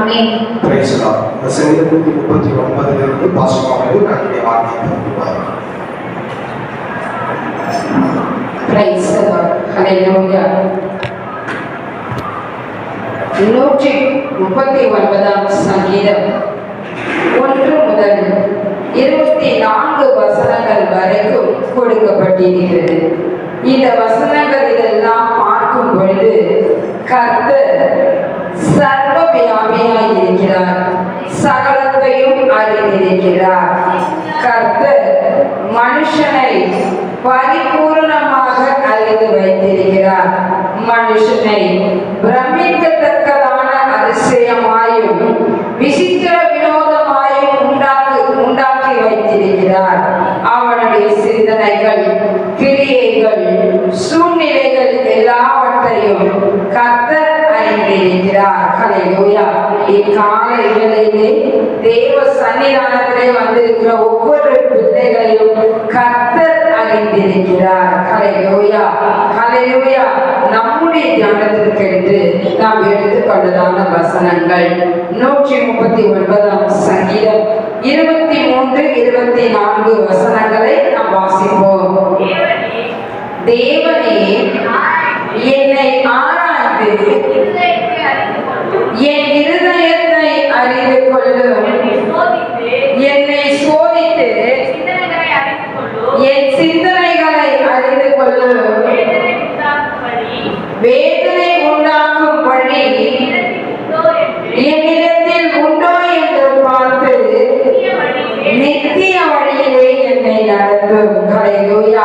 Amen. Price the Lord. சங்கீதம் 139 pastor நம்முடைய வார்த்தையை கொடுப்பார். Price the Lord. ஹalleluya. 139 சங்கீதம் 1 முதல் 24 வசனங்கள் வரைக்கும் கொடுக்கப்பட்டிருக்கிறது. இந்த வசனங்கள் இதெல்லாம் பார்க்கும் பொழுது கர்த்தர் சர்வ வியாபியாய் இருக்கிறார், சகலத்தையும் அறிந்திருக்கிறார். கர்த்தர் மனுஷனை பரிபூர்ணமாக அறிந்து வைத்திருக்கிறார். மனுஷனை பிரமிக்கத்தக்கதான அதிசயமாயும் விசித்திர வினோதமாயும் உண்டாக்கி வைத்திருக்கிறார். அவனுடைய சிந்தனைகள், கிரியைகள், சூழ்நிலைகள் எல்லாவற்றையும் கர்த்தர் அறிந்திருக்கிறார். ஹல்லேலூயா. இக்காலை வேளையிலே தேவ சன்னிதானத்திலே வந்திருக்கிற ஒவ்வொரு பிள்ளைகளையும் கர்த்தர் அறிந்திருக்கிறார். ஹல்லேலூயா, ஹல்லேலூயா. நம்முடைய தியானத்திற்கென்று நாம் எடுத்துக்கொண்டதான வசனங்கள் 139 சங்கீதம் 23, 24 வசனங்களை நாம் வாசிப்போம். தேவனே என்னை ஆராய்ந்து என் இருதயத்தை அறிந்து கொள்ளும், என்னை சோதித்து என் சிந்தனைகளை அறிந்து கொள்ளும், வேதனை உண்டாக்கும் வழி என்னிடத்தில் உண்டோ என்று பார்த்து நித்திய வழியிலே என்னை நடத்தும். ஹல்லேலூயா,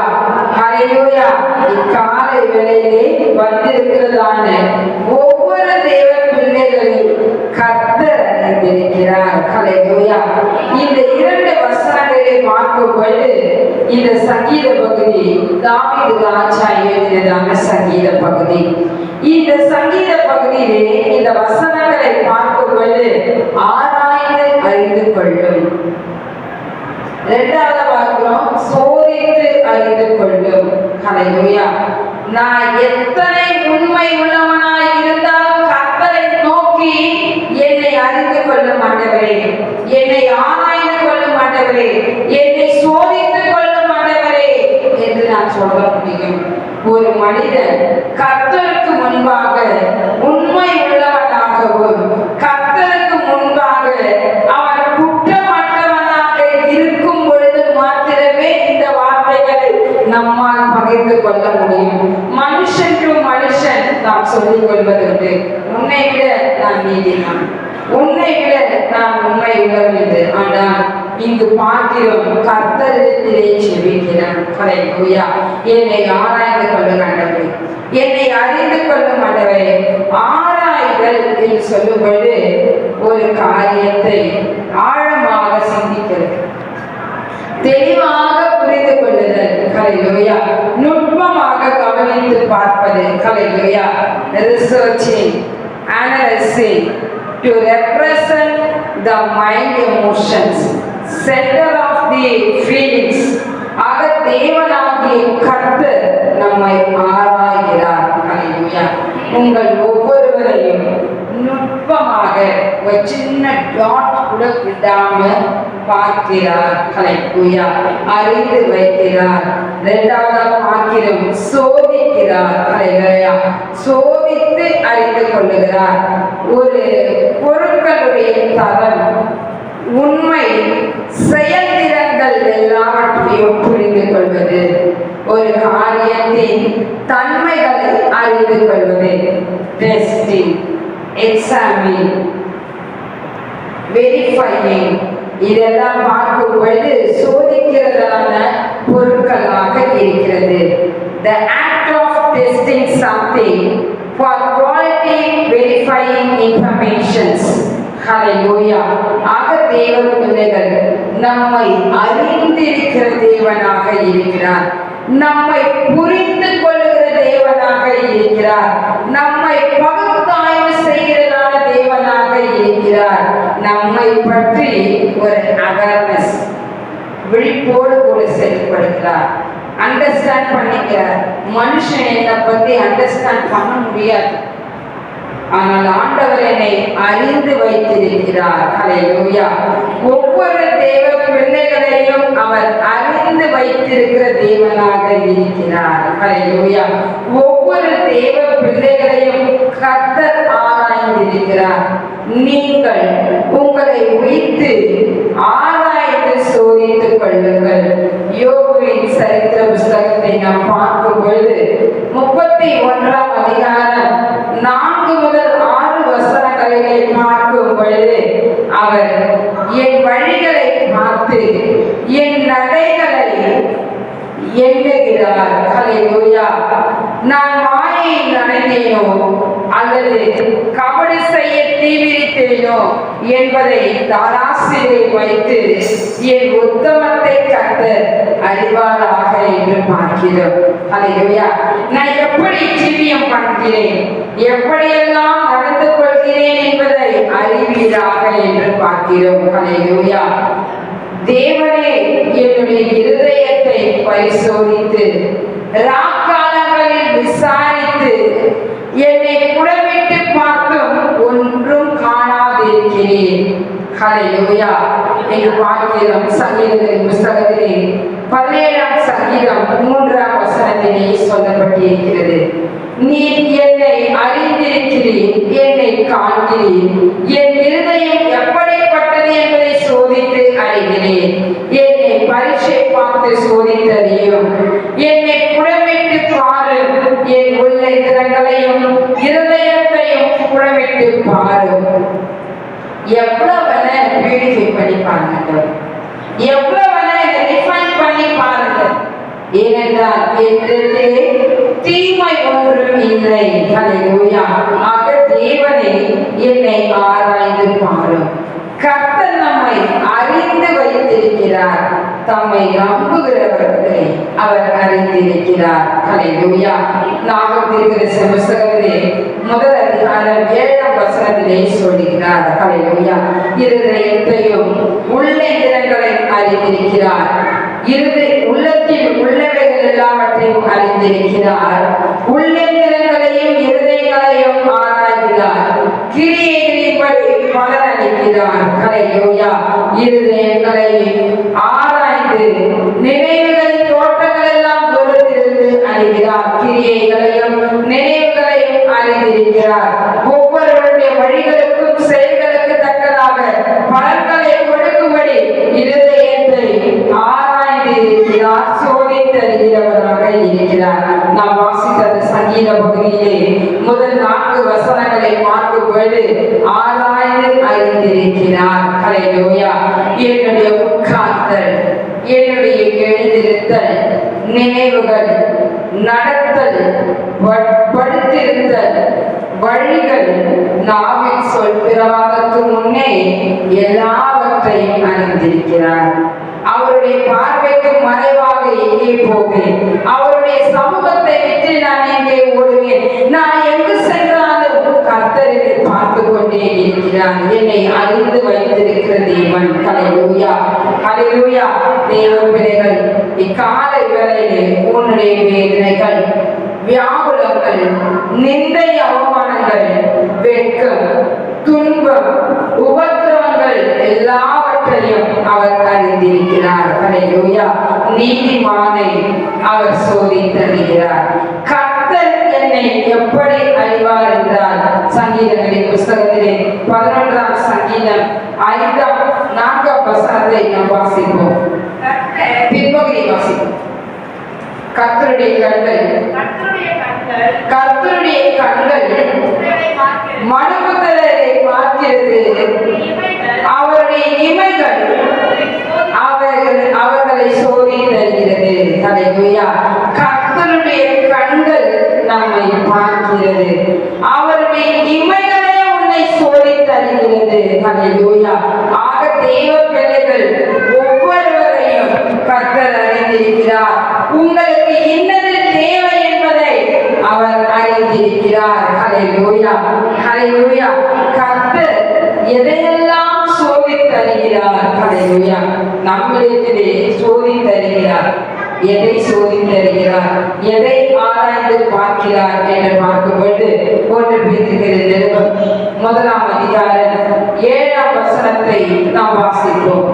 ஹல்லேலூயா. இக்காலை வேளையிலே வந்திருக்கிறதான ஒவ்வொரு தேவ பிள்ளைகளையும் கர்த்தர் அறிந்திருக்கிறார். ஹல்லேலூயா. இந்த 2 வசனங்களை பார்க்கும் பொழுது இந்த சங்கீத பகுதி தாவீது ராஜா எழுதியதான சங்கீத பகுதி. இந்த சங்கீத பகுதியிலே இந்த வசனங்களை பார்க்கும் பொழுது ஆராய்ந்து அறிந்து கொள்ளும். 2வது பார்க்கிறோம், சோதித்து அறிந்து கொள்ளும். ஹல்லேலூயா. நான் எத்தனை உண்மை உள்ளவனாய் இருந்தாலும் கர்த்தரை நோக்கி என்னை அறிந்து கொள்ளும் ஆண்டவரே, என்னை ஆராய்ந்து கொள்ளும் ஆண்டவரே, என்னை சோதித்து கொள்ளும் ஆண்டவரே என்று நான் சொல்ல முடியும். ஒரு மனிதன் கர்த்தருக்கு முன்பாக உண்மை உள்ளவனாகவும் கர்த்தருக்கு முன்பாக அவன் குற்றமற்றவனாக இருக்கும் பொழுது மாத்திரமே இந்த வார்த்தைகளை நம்மால் பகிர்ந்து கொள்ள முடியும். மனுஷன் டு மனுஷன் நாம் சொல்லிக் கொள்வதுண்டு, உன்னை விட நான் நீதிமான், உன்னை விட நான் உண்மை உள்ளவன் என்று. ஆனால் இங்கு பார்க்கிறோம், கர்த்தரிடத்திலே செபிக்கிறான். ஹல்லேலூயா. என்னை ஆராய்ந்து கொள்ளும் ஆண்டவரே, என்னை அறிந்து கொள்ளும் ஆண்டவரே. ஆராய்தல் என்று சொல்லும்போது ஒரு காரியத்தை ஆழமாக சிந்திக்கிறது, தெளிவாக புரிந்து கொள்ளுதல். ஹல்லேலூயா. நுட்பமாக கவனித்து பார்ப்பது. Hallelujah. Researching, analysing to represent the mind emotions, center of the feelings. ஆக தேவனாகிய கர்த்தர் நம்மை ஆராய்கிறார். ஹல்லேலூயா. உங்கள் ஒவ்வொருவரையும் நுட்பமாக ஒரு சின்ன டாட் கூட விடாம பார்க்கிறார். ஹல்லேலூயா. அறிந்து வைக்கிறார். 2வது பார்க்கிறோம், சோதிக்கிறார். ஹல்லேலூயா. சோதித்து அறிந்து கொள்ளுகிறார். ஒரு பொருட்களுடைய தரம், உண்மை, செயல்திறன்கள் எல்லாவற்றையும் புரிந்து கொள்வது, ஒரு காரியத்தின் தன்மைகளை அறிந்து கொள்வது, டெஸ்டிங், எக்ஸாமிங், வெரிஃபையிங், இதெல்லாம் பார்க்கும் பொழுது சோதிக்கிறதான பொருட்களாக இருக்கிறது. The act of testing something for quality verifying informations. Hallelujah. ஆக தேவ பிள்ளைகள் நம்மை அறிந்திருக்கிற தேவனாக இருக்கிறார், நம்மை புரிந்து கொள்ளுகிற தேவனாக இருக்கிறார், நம்மை பகுத்தாய்வு செய்கிறதான தேவனாக இருக்கிறார். நம்மை பற்றி ஒரு அவேர்னஸ், விழிப்போடு கூட செயல்படுகிறார். அண்டர்ஸ்டாண்ட் பண்ணிக்கிறார். மனுஷன் என்னை பத்தி அண்டர்ஸ்டாண்ட் பண்ண முடியாது. ஆனால் ஆண்டவர் என்னை அறிந்து வைத்திருக்கிறார். ஹல்லேலூயா. ஒவ்வொரு தேவ பிள்ளைகளையும் அவர் அறிந்து வைத்திருக்கிற தேவனாக இருக்கிறார். ஹல்லேலூயா. ஒவ்வொரு தேவ பிள்ளைகளையும் கர்த்தர் ஆராய்ந்திருக்கிறார். நீங்கள் உங்களை வைத்து ஆராய்ந்து சோதித்துக் கொள்ளுங்கள். யோபுவின் சரித்திர புஸ்தகத்தை நாம் பார்க்கும் பொழுது 31ஆம் அதிகாரம் 4 முதல் 6 வசனங்களை பார்க்கும் பொழுது அவர் என் வழிகளை பார்த்து என் நடைகளை எண்ணுகிறார். ஹல்லேலூயா. நான் மாயை நடந்தேனோ அல்லது கபடு செய்ய தீவிரித்தேனோ என்பதை தாராசிலே வைத்து என் உத்தமத்தை கர்த்தர் அறிவாராக என்று பார்க்கிறோம். ஹல்லேலூயா. நான் எப்படி ஜீவியம் பண்ணுகிறேன், எப்படியெல்லாம் நடந்து கொள்கிறேன் என்பதை அறிவீராக என்று பார்க்கிறோம். ஹல்லேலூயா. தேவனே என்னுடைய இருதயத்தை பரிசோதித்து ராக்காலங்களில் விசாரித்து என்னை புடமிட்டு பார்த்தும் ஒன்றும் காணாதிருக்கிறேன். ஹல்லேலூயா. என்று பார்க்கிறோம். சங்கீதங்களின் புஸ்தகத்திலே 17ஆம் சங்கீதம் 3ஆம் வசனத்திலே சொல்லப்பட்டிருக்கிறது. நீர் என்னை அறிந்திருக்கிறீர், என்னை காண்கிறீர், என் இருதயம் எப்படிப்பட்டது என்பதை சோதித்து அறிகிறேன். என்னை பரீட்சை பார்த்து சோதித்தறியும், என்னை புடமிட்டு பாரும், என் உள்ள திறங்களையும் இருதயத்தையும் புடமிட்டு பாரும். எவ்வளவு பியூரிஃபை பண்ணி பாருங்க, எவ்வளவு ரிஃபைன் பண்ணி பாருங்க. ஏனென்றால் என்னிடத்திலே தீமை ஒன்றும் இல்லை. ஹல்லேலூயா. ஆக தேவனே என்னை ஆராய்ந்து பாரும். கர்த்தர் நம்மை அறிந்து வைத்திருக்கிறார். தம்மை நம்புகிறவர்களை அவர் அறிந்திருக்கிறார். ஹல்லேலூயா. நாகதீர்க்கதரிசி புஸ்தகத்திலே 1 அதிகாரம் 7ஆம் வசனத்திலே சொல்லுகிறார். ஹல்லேலூயா. இருதயத்தையும் உள்ளங்களை அறிந்திருக்கிறார். உள்ளத்தில் உள்ளவைகள் எல்லாவற்றையும் அறிந்திருக்கிறார். உள்ளங்களையும் இருதயங்களையும் ஆராய்கிறார். கிரியைகளின்படி பலன் அளிக்கிறார். ஹல்லேலூயா. இருதயங்களை ஆராய்ந்து நினைவுகளின் தோற்றங்கள் எல்லாம் தூரத்திலிருந்து அறிகிறார். கிரியைகளையும் நினைவுகளையும் அறிந்திருக்கிறார். ஒவ்வொருவருடைய வழிகளுக்கும் செயல்களுக்கு தக்கதாக பலன்களை கொடுக்கும்படி இருதயத்தை ஆராய்ந்து இருக்கிறார், சோதித்தறிகிறவராக இருக்கிறார். நாம் வாசித்த சங்கீத பகுதியிலே முதல் 4 வசனங்களை பார்க்கும் பொழுது ஆராய்ந்து அறிந்திருக்கிறார். ஹல்லேலூயா. என்னுடைய உட்கார்த்தல், என்னுடைய எழுந்திருத்தல், நினைவுகள், நடத்தல், படுத்திருத்தல், வழிகள், நாவில் சொல் பிறவாதற்கு முன்னே எல்லாவற்றையும் அறிந்திருக்கிறார். அவருடைய பார்வைக்கு மறைவாக எங்கே போவேன்? அவருடைய சமூகத்தை விட்டு நான் எங்கே ஓடுவேன்? நான் எங்கு சென்றாலும் கர்த்தர் என்னை பார்த்து கொண்டே இருக்கிறார். என்னை அறிந்து வைத்திருக்கிற தேவன். ஹல்லேலூயா. ஹல்லேலூயா. தேவ பிள்ளைகள், இக்காலை வேளையிலே உன்னுடைய வேதனைகள், வியாகுலங்கள், நிந்தை, அவமானங்கள், வெட்கம், துன்பம், உபத்திரவங்கள் எல்லாவற்றையும் அவர் அறிந்திருக்கிறார். ஹல்லேலூயா. நீதிமானை அவர் சோதித்தறிகிறார். கர்த்தர் என்னை எப்படி அறிவார் என்றால் சங்கீதங்களின் புஸ்தகத்திலே 11ஆம் சங்கீதம் 4ஆம் வசனத்தை நாம் வாசிப்போம். பின்பகுதியை வாசிப்போம். கர்த்தருடைய கண்கள் மனுபுத்திரரை பார்க்கிறது. அவருடைய இமைகள் அவர்களை சோதித்தருகிறது. ஹல்லேலூயா. கர்த்தருடைய கண்கள் நம்மை பார்க்கிறது. அவருடைய இமைகளே உன்னை சோதித்தருகிறது. ஹல்லேலூயா. ஆக தேவ பிள்ளைகள் ஒவ்வொருவரையும் கர்த்தர் அறிந்திருக்கிறார். உங்களுக்கு இன்னது தேவை என்பதை அவர் அறிந்திருக்கிறார். ஹல்லேலூயா. ஹல்லேலூயா. கர்த்தர் எதையெல்லாம் சோதித்தருகிறார். ஹல்லேலூயா. நம்மிடத்திலே சோதித்தருகிறார். எதை சோதித்தருகிறார், எதை ஆராய்ந்து பார்க்கிறார் என்று பார்க்கும்போது 1 பேதுரு நிருபம் 1ஆம் அதிகாரம் 7ஆம் வசனத்தை நாம் வாசிப்போம்.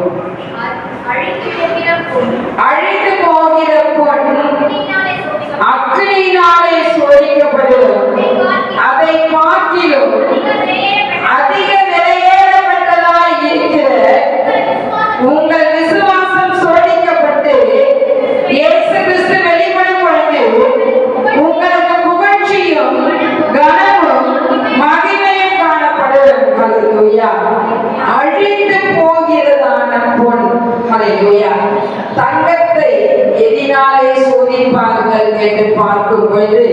அழிந்து போகிற பொன் அக்கினியினாலே சோதிக்கப்படும், அதை பார்க்கிலும் அதிக விலையேறப்பட்டதாய் இருக்கிற உங்கள் விசுவாசம் சோதிக்கப்பட்டு இயேசு கிறிஸ்து வெளிப்படும் பொழுது உங்களுக்கு புகழ்ச்சியும் கனமும் மகிமையும் காணப்படும். ஹல்லேலூயா. அழிந்து போகிறதான பொன், ஹல்லேலூயா, தங்கத்தை எதினாலே சோதிப்பார்கள் என்று பார்க்கும் பொழுது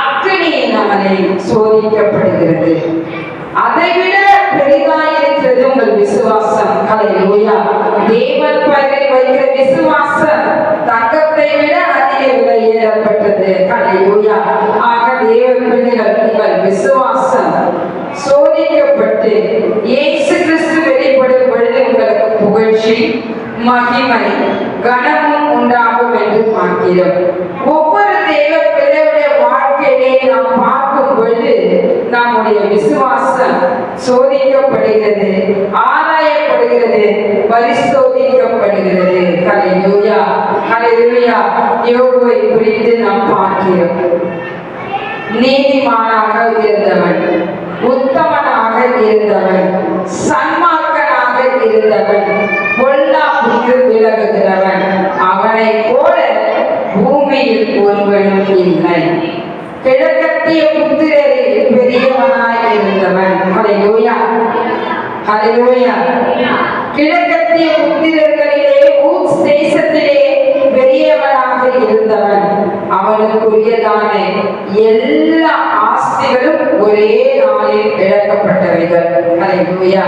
அக்கினியினாலே சோதிக்கப்படுகிறது. அதைவிட பெரிதாயிருக்கிறது உங்கள் விசுவாசம். ஹல்லேலூயா. தேவன் பேரில் வைக்கிற விசுவாசம் தங்கத்தை விட அதிக விலையேறப்பட்டது. ஹல்லேலூயா. ஆக தேவ பிள்ளைகள், உங்கள் விசுவாசம் சோதிக்கப்பட்டு இயேசு கிறிஸ்து வெளிப்படும் பொழுது உங்களுக்கு புகழ்ச்சி, மகிமை, கனமும் உண்டாகும் என்று பார்க்கிறோம். ஒவ்வொரு தேவ பிள்ளையுடைய வாழ்க்கையிலே நாம் பார்க்கும் பொழுது நம்முடைய விசுவாசம் சோதிக்கப்படுகிறது, ஆராயப்படுகிறது, பரிசோதிக்கப்படுகிறது. ஹல்லேலூயா. ஹல்லேலூயா. யோபுவை குறித்து நாம் பார்க்கிறோம். நீதிமானாக இருந்தவன், உத்தமனாக இருந்தவன், சன்மார்க்கனாக இருந்தவன், பொல்லாப்புக்கு விலகுகிறவன், அவனை போல பூமியில் ஒருவனும் இல்லை. கிழக்கத்திய புத்திரரில் பெரியவனாய் இருந்தவன். ஹல்லேலூயா. ஹல்லேலூயா. கிழக்கத்திய புத்திரர்களிலே ஊத்ஸ் தேசத்திலே பெரியவனாக இருந்தவன். அவனுக்குரியதான எல்லா ஆஸ்திகளும் ஒரே நாளில் இழக்கப்பட்டவைகள். ஹல்லேலூயா.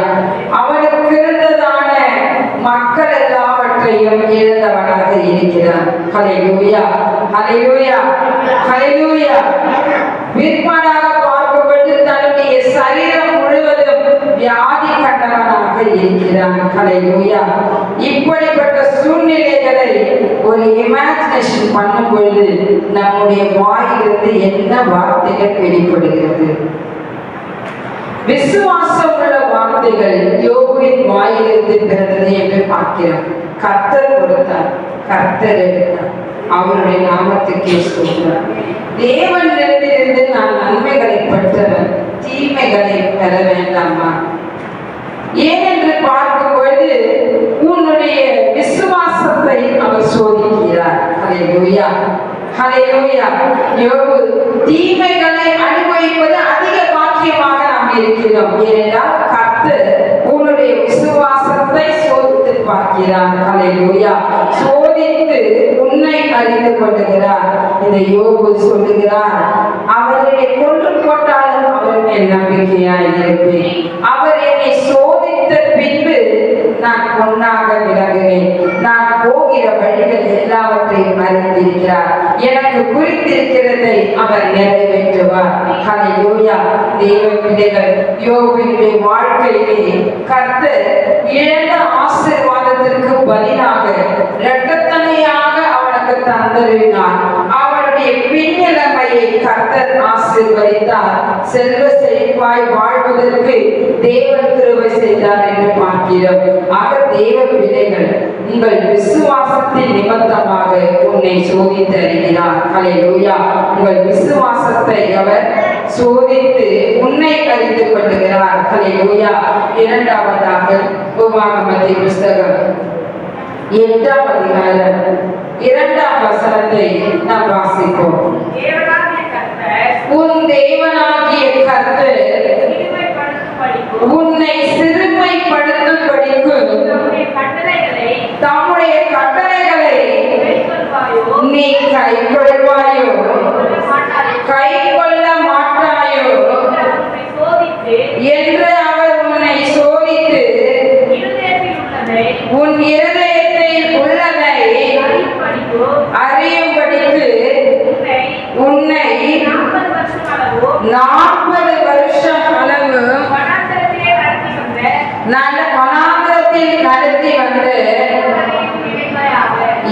அவனுக்கு இருந்ததான மக்கள் எல்லாவற்றையும் இழந்தவனாக இருக்கிறான். ஹல்லேலூயா. ஹல்லேலூயா. ஹல்லேலூயா. விற்பனாக பார்க்கப்பட்டு தன்னுடைய சரீரம் முழுவதும் வியாதி கண்டவனாக இருக்கிறான். ஹல்லேலூயா. இப்படிப்பட்ட சூழ்நிலைகளை ஒரு இமேஜினேஷன் பண்ணும் பொழுது நம்முடைய வாயிலிருந்து என்ன வார்த்தைகள் வெளிப்படுகிறது? விசுவாசம் உள்ள வார்த்தைகள் யோபுவின் வாயிலிருந்து பிறந்தது என்று பார்க்கிறோம். கர்த்தர் கொடுத்தார், கர்த்தர் எடுத்தார், அவருடைய நாமத்துக்கே சொல்கிறார். தேவனிடத்திலிருந்து நான் நன்மைகளை பெற்றவன், தீமைகளை பெற வேண்டாமா? ஏனென்று பார்க்கும் பொழுது உன்னுடைய விசுவாசத்தை அவர் சோதிக்கிறார். ஹல்லேலூயா. ஹல்லேலூயா. யோபு தீமைகளை அனுபவிப்பது அதிக பாக்கியமாக நாம் இருக்கிறோம். ஏனென்றால் கர்த்தர் உன்னுடைய விசுவாசத்தை சோதித்து பார்க்கிறார். ஹல்லேலூயா. சோதித்து உன்னை அறிந்து கொள்ளுகிறார். இந்த யோபு சொல்லுகிறார், அவரை கொன்று போட்டாலும் அவர் மேல் நம்பிக்கையாய் இருப்பேன். அவர் என்னை சோதித்த பின்பு நான் பொன்னாக விலகுவேன். நான் போகிற வழிகள் எல்லாவற்றையும் அறிந்திருக்கிறார். எனக்கு குறித்திருக்கிறதை அவர் நிறைவேற்றுவார். ஹல்லேலூயா. தேவ பிள்ளைகள், யோபுவினுடைய வாழ்க்கையிலே கர்த்தர் இழந்த ஆசீர்வாதத்திற்கு பதிலாக இரட்டத்தனையாக அவனுக்கு தந்தருளினார். அவனுடைய பின்னிலைமையை கர்த்தர் ஆசீர்வதித்தார். செல்வ செழிப்பாய் வாழ்வதற்கு தேவன் கிருபை செய்தார் என்று பார்க்கிறோம். ஆக தேவ பிள்ளைகள், உங்கள் விசுவாசத்தின் நிமித்தமாக உன்னை சோதித்து அறிகிறார். ஹல்லேலூயா. உங்கள் விசுவாசத்தை அவர் சோதித்து உன்னை அறிந்து கொள்ளுகிறார். ஹல்லேலூயா. இரண்டாவதாக உபாகமத்தின் புஸ்தகம் 8ஆம் அதிகாரம் 2ஆம் வசனத்தை நாம் வாசிப்போம். உன் தேவனாகிய கர்த்தர் உன்னை சிறுமைப்படுத்தும்படிக்கு தம்முடைய கட்டளைகளை நீ கைக்கொள்வாயோ கைக்கொள்ள மாட்டாயோ என்று அவர் உன்னை சோதித்து உன் இருதயத்தில் உள்ளதை அறியும்படிக்கு உன்னை 40 வருஷம் அளவு நல்ல வனாந்திரத்தில் நடத்தி வந்து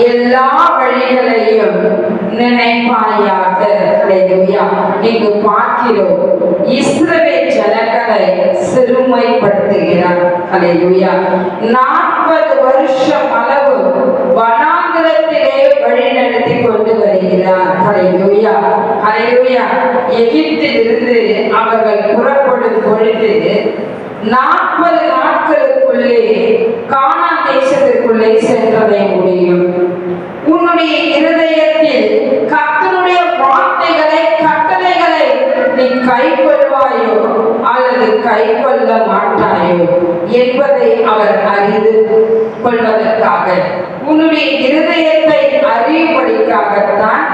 எல்லா வழிகளையும் நினைப்பாயாக. ஹல்லேலூயா. இங்கு பார்க்கிறோம், இஸ்ரவேல் ஜனங்களை சிறுமைப்படுத்துகிறார். ஹல்லேலூயா. 40 வருஷம் அளவு வனாந்திரத்திலே வழி நடத்தி கொண்டு வருகிறார். ஹல்லேலூயா. ஹல்லேலூயா. எகிப்திலிருந்து அவர்கள் புறப்படும் பொழுது 40 நாட்களுக்குள்ளே கானான் தேசத்திற்குள்ளே சென்றதை முடியும். உன்னுடைய இருதயத்தில் கர்த்தருடைய வார்த்தைகளை, கட்டளைகளை நீ கைக்கொள்வாயோ அல்லது கைக்கொள்ள மாட்டாயோ என்பதை அவர் அறிந்து கொள்வதற்காக, உன்னுடைய இருதயத்தை அறியும்படிக்காகத்தான்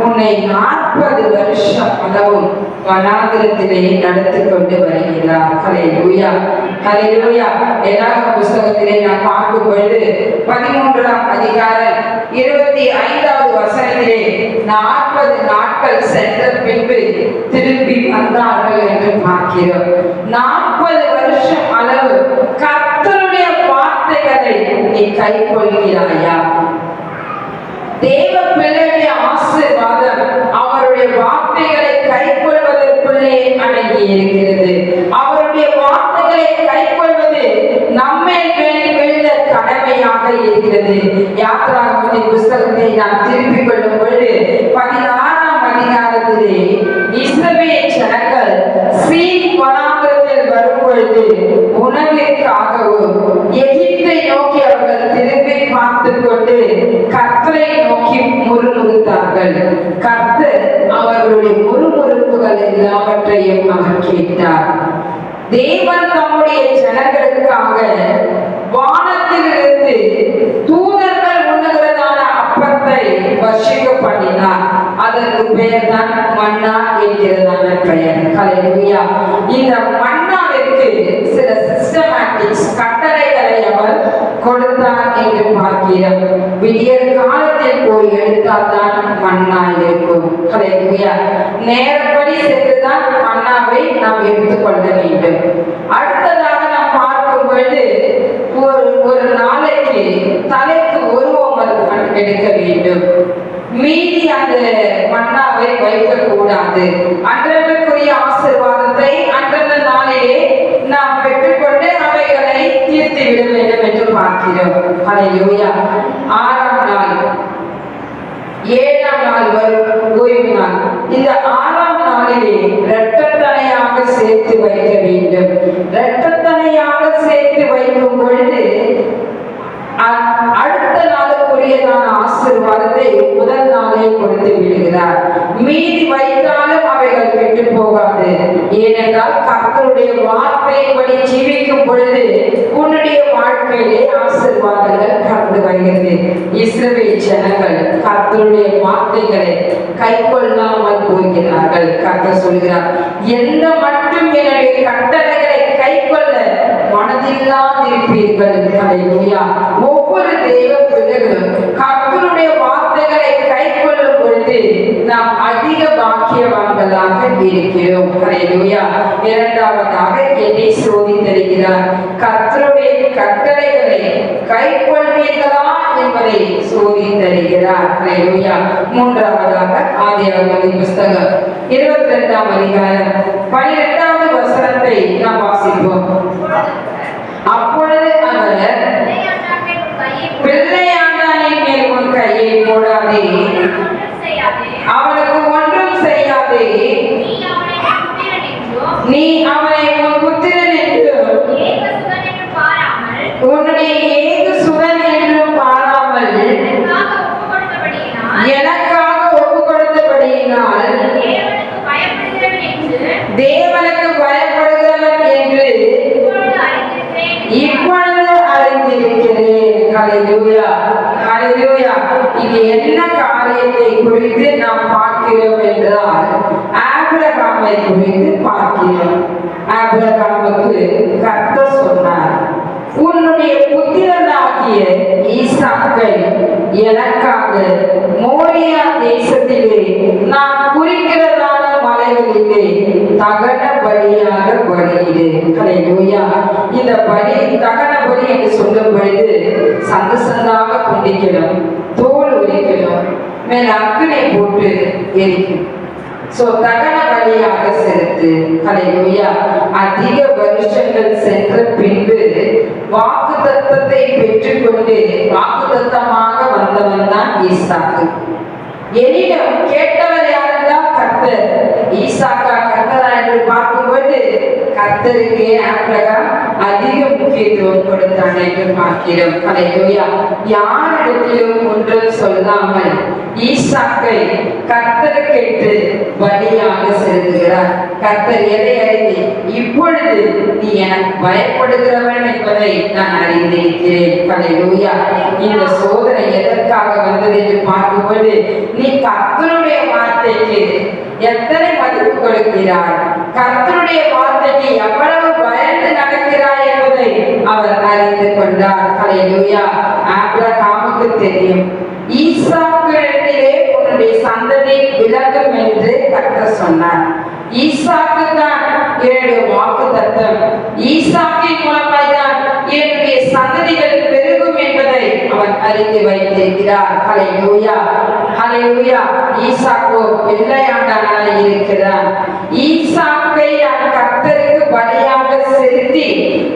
உன்னை 40 வருஷம் அளவும் வனாந்திரத்திலே நடத்தி கொண்டு வருகிறார். ஹல்லேலூயா. ஹல்லேலூயா. என்னாகம புஸ்தகத்திலே நாம் பார்க்கும் பொழுது 13ஆம் அதிகாரம் 25வது வசனத்திலே 40 நாட்கள் சென்ற பின்பு திரும்பி வந்தார்கள் என்று பார்க்கிறோம். 40 வருஷம் அளவு கர்த்தருடைய வார்த்தைகளை நீ கைக்கொள்கிறாயா? தேவ பிள்ளையுடைய ஆசீர்வாதம் அவருடைய வார்த்தைகளை கைக்கொள்வதற்குள்ளே அடங்கி இருக்கிறது. அவருடைய வார்த்தைகளை கைக்கொள்வது நம்மேல் விழுந்த கடமையாக இருக்கிறது. யாத்திராகமத்தின் புஸ்தகத்தை நாம் திருப்பிக் கொள்ளும் பொழுது 16ஆம் அதிகாரத்திலே இஸ்ரவேல் ஜனங்கள் சீன் வனாந்திரத்தில் வரும் பொழுது உணவிற்காகவும் எகிப்தை நோக்கி அவர்கள் திரும்பி பார்த்து கொண்டு கர்த்தரை நோக்கி முறுமுறுத்தார்கள். கர்த்தர் அவர்களுடைய முறுமுறுப்புகள் எல்லாவற்றையும் அவர் கேட்டார். தேவன் தம்முடைய ஜனங்களுக்காக வானத்திலிருந்து தூதர்கள் உண்ணுகிறதான அப்பத்தை வர்ஷிக்க பண்ணினார். அதற்கு பெயர் தான் மன்னா என்கிறதான பெயர். ஹல்லேலூயா. இந்த மன்னாவிற்கு சில சிஸ்டமேட்டிக்ஸ் கட்டளைகளை அவர் கொடுத்தார் என்று பார்க்கிறோம். விடியற் காலத்தில் போய் எடுத்தால் தான் மன்னா இருக்கும். ஹல்லேலூயா. நேரப்படி சென்றுதான் மன்னாவை நாம் எடுத்துக்கொள்ள வேண்டும். அடுத்ததாக நாம் பார்க்கும் பொழுது ஒரு நாளைக்கு தலைக்கு ஒரு ஓமர் எடுக்க வேண்டும். மீதி அந்த மன்னாவை வைக்க கூடாது. அன்றன்றைக்குரிய ஆசீர்வாதத்தை அன்றந்த நாளிலே நாம் பெற்றுக்கொண்டு அவைகளை தீர்த்து விட வேண்டும் என்று பார்க்கிறோம். ஹல்லேலூயா. 6ஆம் நாள் 7ஆம் நாள் வரும் ஓய்வு நாள். இந்த 6ஆம் நாளிலே இரட்டத்தனையாக சேர்த்து வைக்க வேண்டும். இரட்டத்தனையாக சேர்த்து வைக்கும் பொழுது அடுத்த நாளுக்குரியதான ஆசீர்வாதத்தை முதல் நாளே கொடுத்து விடுகிறார். மீதி வைத்தாலும் அவைகள் கெட்டு போகாது. ஏனென்றால் கர்த்தருடைய வார்த்தையின்படி ஜீவிக்கும் பொழுது உன்னுடைய வாழ்க்கையிலே ஆசீர்வாதங்கள் கடந்து வருகிறது. இஸ்ரவேல் ஜனங்கள் கர்த்தருடைய வார்த்தைகளை கைக்கொள்ளாமல் போகிறார்கள். கர்த்தர் சொல்கிறார், எந்த மட்டும் என்னுடைய கட்டளைகளை கைக்கொள்ள மனதில்லாதிருப்பீர்கள். ஹல்லேலூயா. ஒவ்வொரு தேவ பிள்ளைகளும் கர்த்தருடைய வார்த்தைகளை கைக்கொள்ளும் பொழுது நாம் அதிக பாக்கியவான்களாக இருக்கிறோம். ஹல்லேலூயா. இரண்டாவதாக என்னை சோதித்தருகிறார். கர்த்தருடைய கட்டளைகளை கைக்கொள்வீர்களா என்பதை சோதித்தருகிறார். ஹல்லேலூயா. மூன்றாவதாக ஆதியாகமத்தின் புஸ்தகம் 22ஆம் அதிகாரம் 12வது வசனத்தை நாம் வாசிப்போம். அப்பொழுது அவர், பிள்ளையாண்டானின் மேல் உன் கையை போடாதே, அவனுக்கு ஒன்றும் செய்யாதே, நீ அவனை உன் புத்திரன் என்றும் உன்னுடைய ஏக சுதன் என்றும் பாராமல் எனக்காக ஒப்பு கொடுத்தபடியினால் தேவனுக்கு பயப்படுகிறவன் என்று இப்பொழுது அறிந்திருக்கிறேன். ஹல்லேலூயா. ஹல்லேலூயா. இது என்ன காரியத்தை குறித்து நாம் பார்க்கிறோம் என்றால் ஆபிரகாமை குறித்து பார்க்கிறோம். ஆபிரகாமுக்கு கர்த்தர் சொன்னார், உன்னுடைய புத்திரனாகிய ஈசாக்கை எனக்காக மோரியா தேசத்திலே நான் குறிக்கிறதான மலைகளிலே தகன பலியாக பலியிடு. ஹல்லேலூயா. இந்த பலி, தகன பலி என்று சொல்லும் பொழுது சந்து சந்தாக துண்டிக்கணும், தோல் மேல அக்கினை போட்டு எரிக்கும். தகன பலியாக செலுத்து. ஹல்லேலூயா. அதிக வருஷங்கள் சென்ற பின்பு வாக்குத்தத்தத்தை பெற்றுக்கொண்டு வாக்குத்தத்தமாக வந்தவன் தான் ஈசாக்கு. என்னிடம் கேட்டவர் யாரெல்லாம் கர்த்தர். ஈசாக்கா கர்த்தரா என்று பார்க்கும்போது கர்த்தருக்கு ஆபிரகாம் அதிக முக்கியத்துவம் கொடுத்தான் என்று பார்க்கிறோம். ஹல்லேலூயா. யாரிடத்திலும் ஒன்றும் சொல்லாமல் ஈசாக்கை கர்த்தருக்கென்று பலியாக செலுத்துகிறார். கர்த்தர் எதை அறிந்து, இப்பொழுது நீ எனக்கு பயப்படுகிறவன் என்பதை நான் அறிந்திருக்கிறேன். ஹல்லேலூயா. இந்த சோதனை எதற்காக வந்தது என்று பார்க்கும்போது நீ கர்த்தருடைய வார்த்தைக்கு எத்தனை மதிப்பு கொடுக்கிறார், கர்த்தருடைய வார்த்தைக்கு எவ்வளவு பயந்து நடக்கிறார் என்பதை அவர் அறிந்து கொண்டார். ஹல்லேலூயா. ஆபிரகாமுக்கு தெரியும், ஈசாக்கிடத்திலே உன்னுடைய சந்ததி விலகும் என்று கர்த்தர் சொன்னார். ஈசாக்கு தான் என்னுடைய வாக்குத்தத்தம். ஈசாக்கின் மூலமாய் தான் என்னுடைய சந்ததிகள் பெருகும் என்பதை அவன் அறிந்து வைத்திருக்கிறார். ஹல்லேலூயா. ஹல்லேலூயா. ஈசாக்கு பிள்ளையாண்டவனாய் இருக்கிறான். ஈசாக்கை கர்த்தருக்கு பலியாக செலுத்தி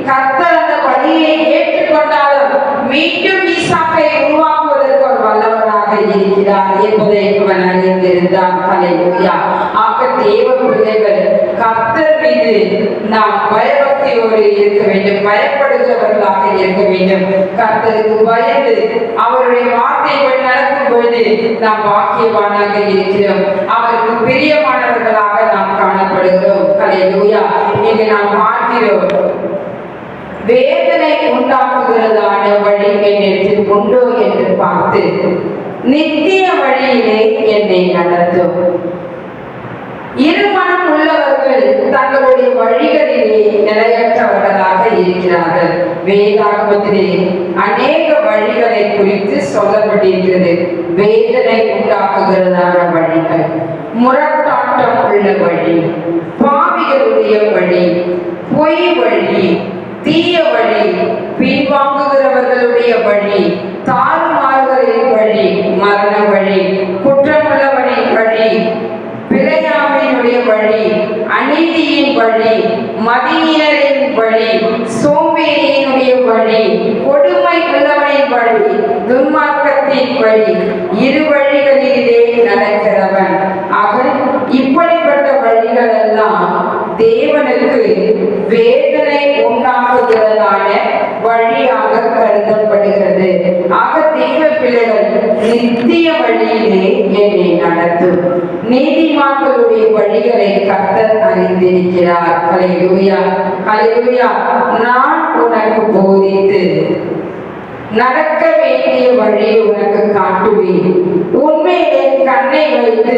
கர்த்தர் அந்த பலியை ஏற்றுக்கொண்டாலும் மீண்டும் ஈசாக்கை உருவாக்குவதற்கு ஒரு வல்லவராக இருக்கிறார் என்பதை அவன் அறிந்திருந்தான். ஹல்லேலூயா. ஆக தேவ பிள்ளைகள் கர்த்தர் மீது நாம் பயபக்தியோடு இருக்க வேண்டும், பயப்படுகிறவர்களாக இருக்க வேண்டும். கர்த்தருக்கு பயந்து அவருடைய வார்த்தைகள் நடக்கும் பொழுது நாம் பாக்கியவானாக இருக்கிறோம், அவருக்கு பிரியமானவர்களாக நாம் காணப்படுகிறோம். ஹல்லேலூயா. இங்கு நாம் பார்க்கிறோம், வேதனை உண்டாக்குகிறதான வழி என்னிடத்தில் உண்டோ என்று பார்த்து நித்திய வழியிலே என்னை நடத்தும். இருமனம் உள்ளவர்கள் தங்களுடைய வழிகளிலே நிலையற்றவர்களாக இருக்கிறார்கள். வேதாகமத்திலே அநேக வழிகளை குறித்து சொல்லப்பட்டிருக்கிறது. வேதனை உண்டாக்குகிறதான வழிகள், முரட்டாட்டம் உள்ள வழி, பாவிகளுடைய வழி, பொய் வழி, தீய வழி, பின்வாங்குகிறவர்களுடைய வழி, தாறுமாறுகளின் வழி, மரண வழி, குற்றமுள்ளவனின் வழி, பிழையாமையினுடைய வழி, அநீதியின் வழி, மதியினரின் வழி, சோம்பேறியினுடைய வழி, கொடுமை உள்ளவனின் வழி, துன்மார்க்கத்தின் வழி, இரு வழிகளிலே நடக்கிறவன் அவன். இப்படிப்பட்ட வழிகள் எல்லாம் தேவனுக்கு வேதனை உண்டாக்குகிறதான வழியாக கருதப்படுகிறது. ஆக தேவ பிள்ளைகள் நித்திய வழியிலே என்னை நடத்தும். நீதிமான்களுடைய வழிகளை கர்த்தர் அறிந்திருக்கிறார். ஹல்லேலூயா. ஹல்லேலூயா. நான் உனக்கு போதித்து நடக்க வேண்டிய வழியை உனக்கு காட்டுவேன், உண்மையிலே கண்ணை வைத்து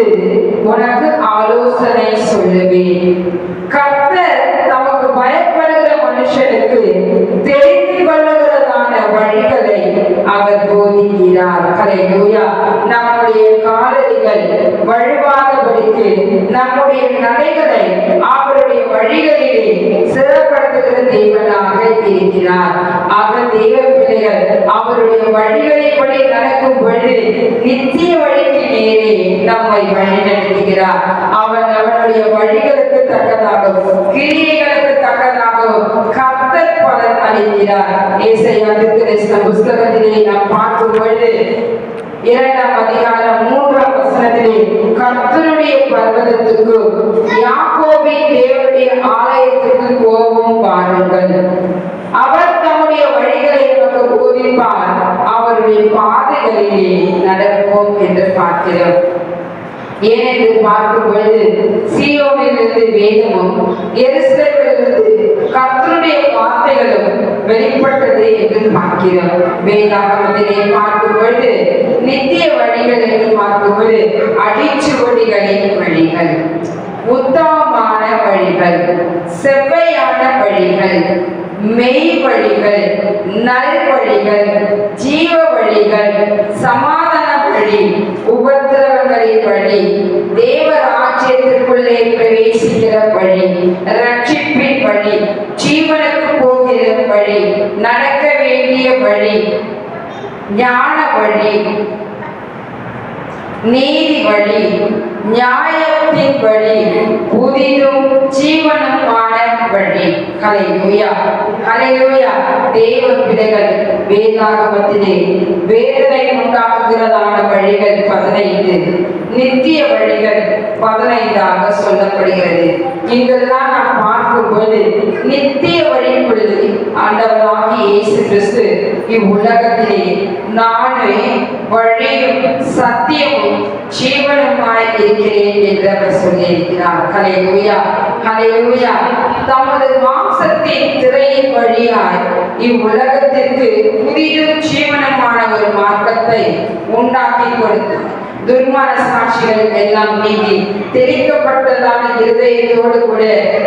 உனக்கு ஆலோசனை சொல்லுவேன். கர்த்தர் தமக்கு பயப்படுகிற மனுஷனுக்கு தெரிந்து கொள்ளுகிறதான வழிகளை அவர் போதிக்கிறார். ஹல்லேலூயா. நம்முடைய காலடிகள் வழுவாதபடிக்கு நம்முடைய நடைகளை அவருடைய வழிகளிலே சிறப்படுத்துகிற தேவனாக இருக்கிறார். ஆக தேவ பிள்ளைகள் அவருடைய வழிகளின்படி நடக்கும் பொழுது நித்திய வழிக்கு நேரே நம்மை வழி நடத்துகிறார். அவன் அவனுடைய வழிகளுக்கு தக்கதாகவும் கிரியைகளுக்கு தக்கதாகவும் கர்த்தர் பலன் அளிக்கிறார். ஏசாயா தீர்க்கதரிசன புஸ்தகத்திலே நாம் பார்க்கும் பொழுது 2ஆம் அதிகாரம் 3ஆம் வசனத்திலே கர்த்தருடைய பர்வதத்துக்கு யாக்கோபின் தேவனுடைய ஆலயத்துக்கு போவோம் பாருங்கள், அவர் தம்முடைய வழிகளை நமக்கு போதிப்பார், அவருடைய பாதைகளிலே நடப்போம் என்று பார்க்கிறோம். ஏனென்று பார்க்கும் பொழுது சீயோனிலிருந்து வேதமும் எருசலேமிலிருந்து கர்த்தருடைய வார்த்தைகளும் வெளிப்பட்டது என்று பார்க்கிறோம். வேதாகமத்திலே பார்க்கும் பொழுது நித்திய வழிகள் என்று பார்க்கும் பொழுது அடிச்சுவடிகளின் வழிகள், உத்தமமான வழிகள், செவ்வையான வழிகள், மெய் வழிகள், நல் வழிகள், ஜீவ வழிகள், சமாதான வழி, உபத்திரவங்களின் வழி, தேவ ராஜ்யத்திற்குள்ளே பிரவேசிக்கிற வழி, ரட்சிப்பின் வழி, ஜீவனுக்கு போகிற வழி, நடக்க வேண்டிய வழி, ஞான வழி, நீதி வழி, நியாயத்தின் வழி, புதிதும் ஜீவனுமான வழி. ஹல்லேலூயா, ஹல்லேலூயா. தேவ பிள்ளைகள், வேதாகமத்திலே வேதனை உண்டாக்குகிறதான வழிகள் 15, நித்திய வழிகள் 15 சொல்லப்படுகிறது. இங்கெல்லாம் நாம் பார்க்கும்போது நித்திய வழிக்குள்ளே ஆண்டவராகிய இயேசு கிறிஸ்து இவ்வுலகத்திலே நானே வழியும் சத்தியமும் ஜீவனுமாய் இருக்கிறேன் என்று அவர் சொல்லியிருக்கிறார். ஹல்லேலூயா, ஹல்லேலூயா. தமது மாம்சத்தின் திரையின் வழியாய் இவ்வுலகத்திற்கு புதிதும் ஜீவனமான ஒரு மார்க்கத்தை உண்டாக்கி கொடுத்தார். துர்மான சாட்சிகள் எல்லாம் நீங்கி தெளிக்கப்பட்டதான இருதயத்தோடு கூட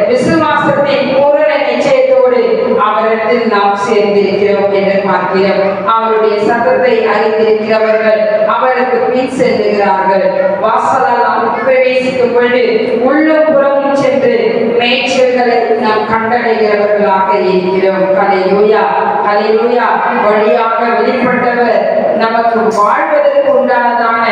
விசுவாசத்தின் பூரண நிச்சயத்தோடு அவரிடத்தில் நாம் சேர்ந்திருக்கிறோம் என்று பார்க்கிறோம். அவருடைய சத்தத்தை அறிந்திருக்கிறவர்கள் அவருக்கு பின் செல்லுகிறார்கள். வாசலால் நாம் பிரவேசிக்கும் பொழுது உள்ளும் புறமும் சென்று மேய்ச்சல்களை நாம் கண்டடைகிறவர்களாக இருக்கிறோம். ஹல்லேலூயா, ஹல்லேலூயா. வழியாக வெளிப்பட்டவர் நமக்கு வாழ்வதற்கு உண்டானதான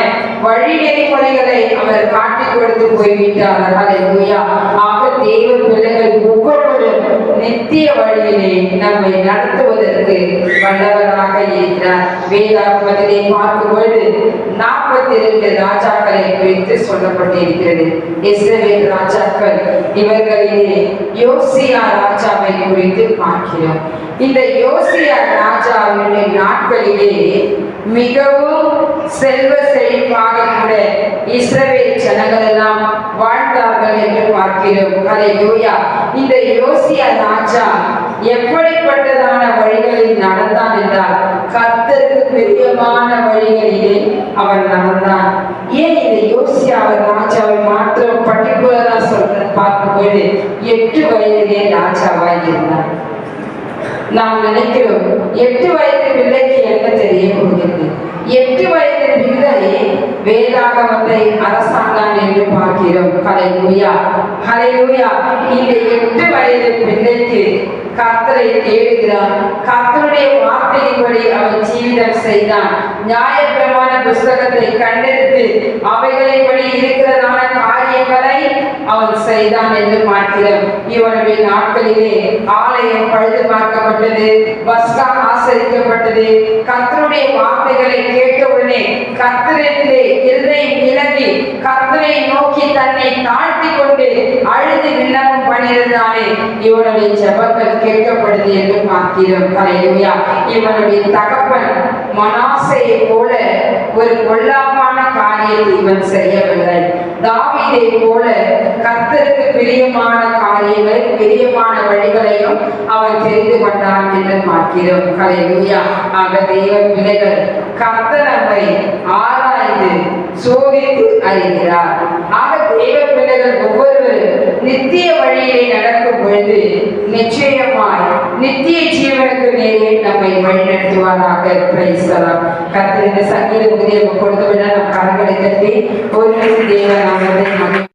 வழி நெறிமுறைகளை அவர் காட்டிக் கொடுத்து போய்விட்டார். ஹல்லேலூயா. ஆக தேவ பிள்ளைகள் ஒவ்வொருவரும் நித்திய வழியிலே நம்மை நடத்துவதற்கு வல்லவராக இருக்கிறார். வேதாகமத்திலே பார்க்கும்போது 42 ராஜாக்களை குறித்து சொல்லப்பட்டிருக்கிறது. இஸ்ரவேல் ராஜாக்கள், இவர்களிலே யோசியா ராஜாவை குறித்து பார்க்கிறோம். இந்த யோசியா ராஜாவுடைய நாட்களிலே மிகவும் செல்வ செழிப்பாக கூட இஸ்ரவேல் ஜனங்கள் எல்லாம் வாழ்ந்தார்கள் என்று பார்க்கிறோம். ஹல்லேலூயா. இந்த யோசியா ராஜா எப்படிப்பட்டதான வழிகளில் நடந்தான் என்றால், கர்த்தருக்கு பிரியமான வழிகளிலே அவன் நடந்தான். ஏன் இந்த யோசியா ராஜாவை மாத்திரம் பர்டிகுலரா சொல்ற பார்க்கும்போது 8 வயதிலே ராஜாவாய் இருந்தான். நாம் நினைக்கிறோம் 8 வயது பிள்ளைக்கு என்ன தெரிய போகிறது, 8 வயது பிள்ளை வேதாகமத்தை அரசாங்கம் என்று பார்க்கிறோம். ஹல்லேலூயா, ஹல்லேலூயா. இந்த 8 வயது பிள்ளைக்கு கர்த்தரை தேடுகிறான். கர்த்தருடைய வார்த்தையின்படி அவன் ஜீவிதம் செய்தான். நியாயப்பிரமாண புஸ்தகத்தை கண்டெடுத்து அவைகளின்படி இருக்கிறதான காரியங்களை அவன் செய்தான் என்று பார்க்கிறோம். இவனுடைய நாட்களிலே ஆலயம் பழுது பார்க்கப்பட்டது, பஸ்கா ஆசரிக்கப்பட்டது. கர்த்தருடைய வார்த்தைகளை கேட்டவுடனே கர்த்தரிடத்திலே இருதயம் இலகி கர்த்தரை நோக்கி தன்னை தாழ்த்தி கொண்டு அழுது விண்ணப்பம் பண்ணியிருந்தானே, இவனுடைய ஜெபங்கள் கேட்கப்படுது என்று பார்க்கிறோம். ஹல்லேலூயா. இவனுடைய தகப்பன் மனாசேயை போல ஒரு பொல்லாப்பான காரியத்தை இவன் செய்யவில்லை. தாவீதை போல கர்த்தருக்கு பிரியமான காரியங்களை, பிரியமான வழிகளையும் அவன் தெரிந்து கொண்டான் என்று பார்க்கிறோம். ஹல்லேலூயா. ஆக தேவ பிள்ளைகள், கர்த்தர் நம்மை ஆராய்ந்து சோதித்து அறிகிறார். ஆக தேவ பிள்ளைகள் ஒவ்வொருவரும் நித்திய வழியிலே நடக்கும் பொழுது நிச்சயமாய் நித்திய ஜீவனுக்கு நேரே நம்மை வழிநடத்துவாராக. Praise the Lord. கர்த்தர் இந்த சங்கீத புதிய கொடுத்து விட நம் கரங்களை தட்டி ஒரு தேவ நாமத்தை